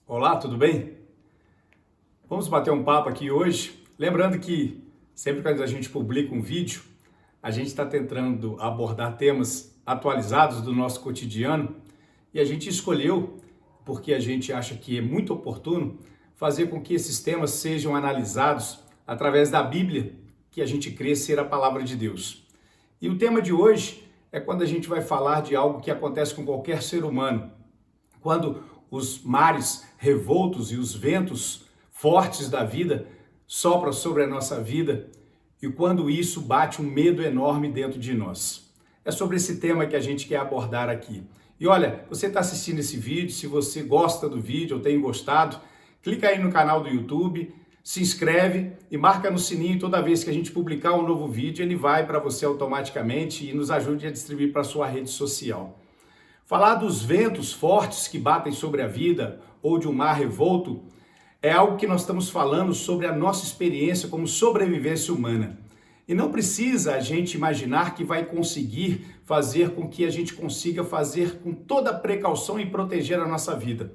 Olá, tudo bem? Vamos bater um papo aqui hoje. Lembrando que sempre que a gente publica um vídeo, a gente está tentando abordar temas atualizados do nosso cotidiano e a gente escolheu, porque a gente acha que é muito oportuno, fazer com que esses temas sejam analisados através da Bíblia, que a gente crê ser a palavra de Deus. E o tema de hoje é quando a gente vai falar de algo que acontece com qualquer ser humano. Quando os mares revoltos e os ventos fortes da vida sopram sobre a nossa vida e quando isso bate um medo enorme dentro de nós. É sobre esse tema que a gente quer abordar aqui. E olha, você está assistindo esse vídeo, se você gosta do vídeo ou tem gostado, clica aí no canal do YouTube, se inscreve e marca no sininho toda vez que a gente publicar um novo vídeo, ele vai para você automaticamente e nos ajude a distribuir para a sua rede social. Falar dos ventos fortes que batem sobre a vida ou de um mar revolto é algo que nós estamos falando sobre a nossa experiência como sobrevivência humana. E não precisa a gente imaginar que vai conseguir fazer com que a gente consiga fazer com toda a precaução e proteger a nossa vida.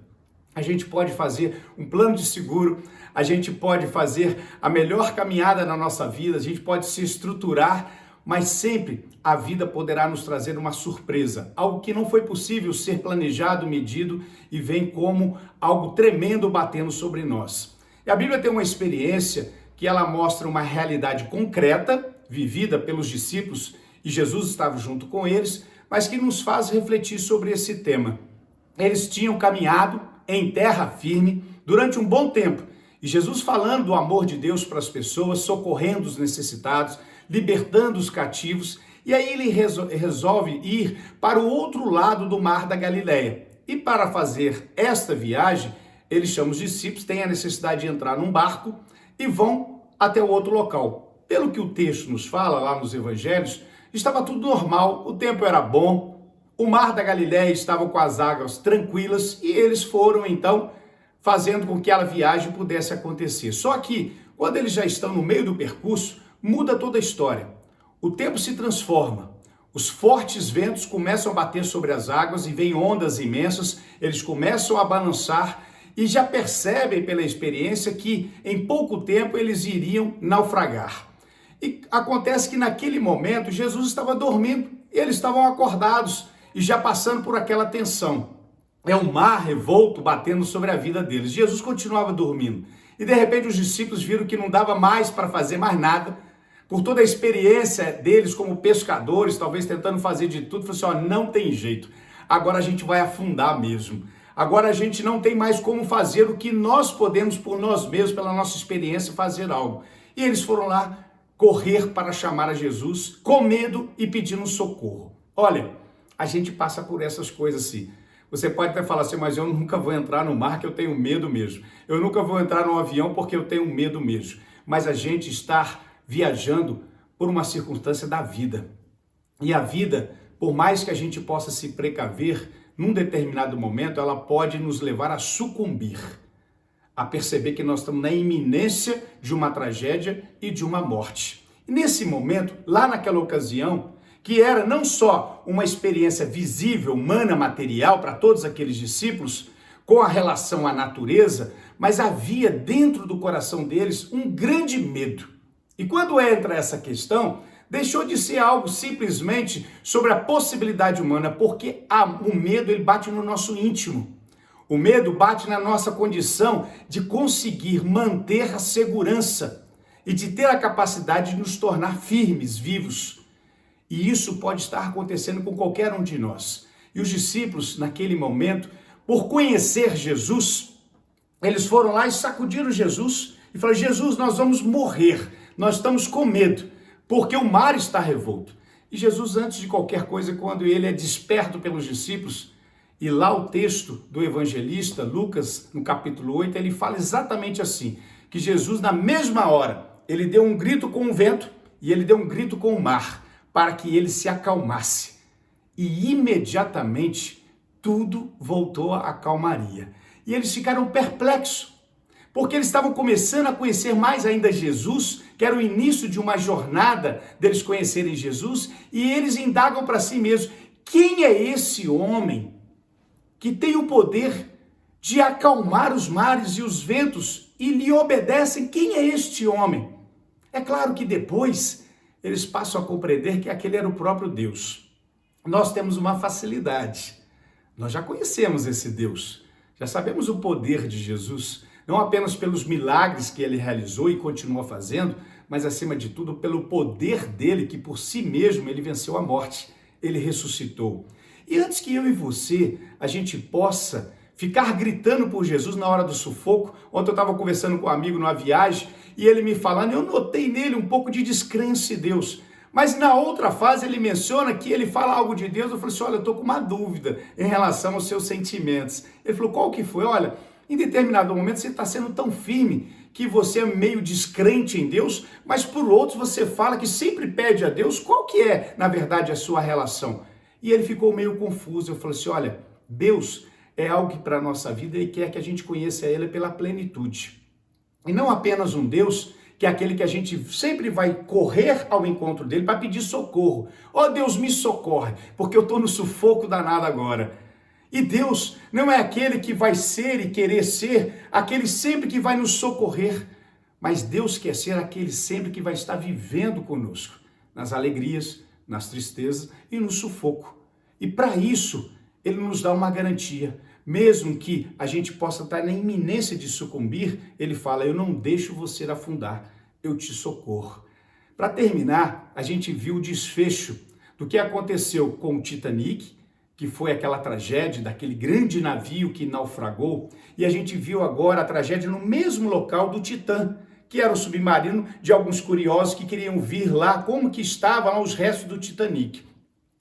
A gente pode fazer um plano de seguro, a gente pode fazer a melhor caminhada na nossa vida, a gente pode se estruturar, mas sempre a vida poderá nos trazer uma surpresa, algo que não foi possível ser planejado, medido e vem como algo tremendo batendo sobre nós. E a Bíblia tem uma experiência que ela mostra uma realidade concreta, vivida pelos discípulos, e Jesus estava junto com eles, mas que nos faz refletir sobre esse tema. Eles tinham caminhado em terra firme durante um bom tempo, e Jesus falando do amor de Deus para as pessoas, socorrendo os necessitados, libertando os cativos, e aí ele resolve ir para o outro lado do mar da Galileia. E para fazer esta viagem, ele chama os discípulos, tem a necessidade de entrar num barco e vão até o outro local. Pelo que o texto nos fala lá nos evangelhos, estava tudo normal, o tempo era bom, o mar da Galileia estava com as águas tranquilas e eles foram então fazendo com que a viagem pudesse acontecer. Só que quando eles já estão no meio do percurso, muda toda a história. O tempo se transforma. Os fortes ventos começam a bater sobre as águas e vêm ondas imensas, eles começam a balançar e já percebem pela experiência que em pouco tempo eles iriam naufragar. E acontece que naquele momento Jesus estava dormindo e eles estavam acordados e já passando por aquela tensão. É um mar revolto batendo sobre a vida deles. Jesus continuava dormindo. E de repente os discípulos viram que não dava mais para fazer mais nada. Por toda a experiência deles como pescadores, talvez tentando fazer de tudo, falou assim, ó, não tem jeito. Agora a gente vai afundar mesmo. Agora a gente não tem mais como fazer o que nós podemos por nós mesmos, pela nossa experiência, fazer algo. E eles foram lá correr para chamar a Jesus com medo e pedindo socorro. Olha, a gente passa por essas coisas assim. Você pode até falar assim, mas eu nunca vou entrar no mar que eu tenho medo mesmo. Eu nunca vou entrar num avião porque eu tenho medo mesmo. Mas a gente está viajando por uma circunstância da vida. E a vida, por mais que a gente possa se precaver, num determinado momento, ela pode nos levar a sucumbir, a perceber que nós estamos na iminência de uma tragédia e de uma morte. E nesse momento, lá naquela ocasião, que era não só uma experiência visível, humana, material para todos aqueles discípulos, com a relação à natureza, mas havia dentro do coração deles um grande medo. E quando entra essa questão, deixou de ser algo simplesmente sobre a possibilidade humana, porque o medo ele bate no nosso íntimo. O medo bate na nossa condição de conseguir manter a segurança e de ter a capacidade de nos tornar firmes, vivos. E isso pode estar acontecendo com qualquer um de nós. E os discípulos, naquele momento, por conhecer Jesus, eles foram lá e sacudiram Jesus e falaram, Jesus, nós vamos morrer, nós estamos com medo, porque o mar está revolto. E Jesus, antes de qualquer coisa, quando ele é desperto pelos discípulos, e lá o texto do evangelista Lucas, no capítulo 8, ele fala exatamente assim, que Jesus, na mesma hora, ele deu um grito com o vento e ele deu um grito com o mar, para que ele se acalmasse. E imediatamente tudo voltou à calmaria. E eles ficaram perplexos, porque eles estavam começando a conhecer mais ainda Jesus, que era o início de uma jornada deles conhecerem Jesus, e eles indagam para si mesmos, quem é esse homem que tem o poder de acalmar os mares e os ventos e lhe obedecem. Quem é este homem? É claro que depois eles passam a compreender que aquele era o próprio Deus. Nós temos uma facilidade. Nós já conhecemos esse Deus. Já sabemos o poder de Jesus, não apenas pelos milagres que ele realizou e continua fazendo, mas acima de tudo pelo poder dele, que por si mesmo ele venceu a morte, ele ressuscitou. E antes que eu e você, a gente possa ficar gritando por Jesus na hora do sufoco, ontem eu estava conversando com um amigo numa viagem e ele me falando, eu notei nele um pouco de descrença em Deus. Mas na outra fase ele menciona que ele fala algo de Deus, eu falei assim, olha, eu estou com uma dúvida em relação aos seus sentimentos. Ele falou, qual que foi? Olha, em determinado momento você está sendo tão firme que você é meio descrente em Deus, mas por outros você fala que sempre pede a Deus, qual que é, na verdade, a sua relação? E ele ficou meio confuso, eu falei assim, olha, Deus é algo que para a nossa vida Ele quer que a gente conheça Ele pela plenitude. E não apenas um Deus que é aquele que a gente sempre vai correr ao encontro dele para pedir socorro. Oh Deus, me socorre, porque eu estou no sufoco danado agora. E Deus não é aquele que vai ser e querer ser, aquele sempre que vai nos socorrer, mas Deus quer ser aquele sempre que vai estar vivendo conosco, nas alegrias, nas tristezas e no sufoco. E para isso, Ele nos dá uma garantia. Mesmo que a gente possa estar na iminência de sucumbir, Ele fala, eu não deixo você afundar, eu te socorro. Para terminar, a gente viu o desfecho do que aconteceu com o Titanic, que foi aquela tragédia daquele grande navio que naufragou, e a gente viu agora a tragédia no mesmo local do Titã, que era o submarino de alguns curiosos que queriam vir lá, como que estavam lá os restos do Titanic.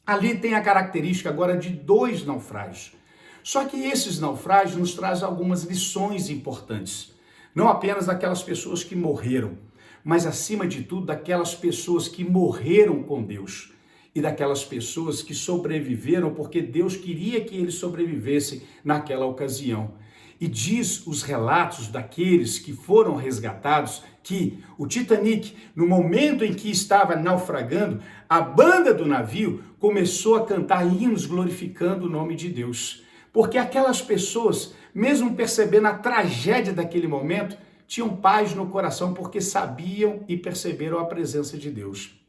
Ali tem a característica agora de 2 naufrágios. Só que esses naufrágios nos trazem algumas lições importantes. Não apenas daquelas pessoas que morreram, mas acima de tudo daquelas pessoas que morreram com Deus. E daquelas pessoas que sobreviveram porque Deus queria que eles sobrevivessem naquela ocasião. E diz os relatos daqueles que foram resgatados que o Titanic, no momento em que estava naufragando, a banda do navio começou a cantar hinos glorificando o nome de Deus. Porque aquelas pessoas, mesmo percebendo a tragédia daquele momento, tinham paz no coração porque sabiam e perceberam a presença de Deus.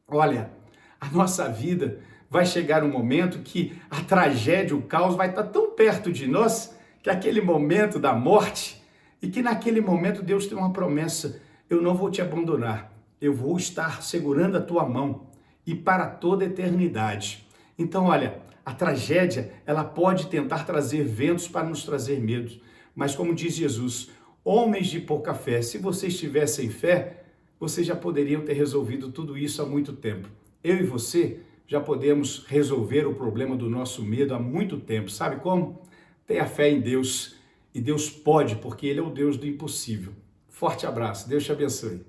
Olha, a nossa vida vai chegar um momento que a tragédia, o caos vai estar tão perto de nós que aquele momento da morte, e que naquele momento Deus tem uma promessa, eu não vou te abandonar, eu vou estar segurando a tua mão e para toda a eternidade. Então, olha, a tragédia, ela pode tentar trazer ventos para nos trazer medo, mas como diz Jesus, homens de pouca fé, se vocês tivessem fé, vocês já poderiam ter resolvido tudo isso há muito tempo. Eu e você já podemos resolver o problema do nosso medo há muito tempo. Sabe como? Tenha fé em Deus. E Deus pode, porque Ele é o Deus do impossível. Forte abraço. Deus te abençoe.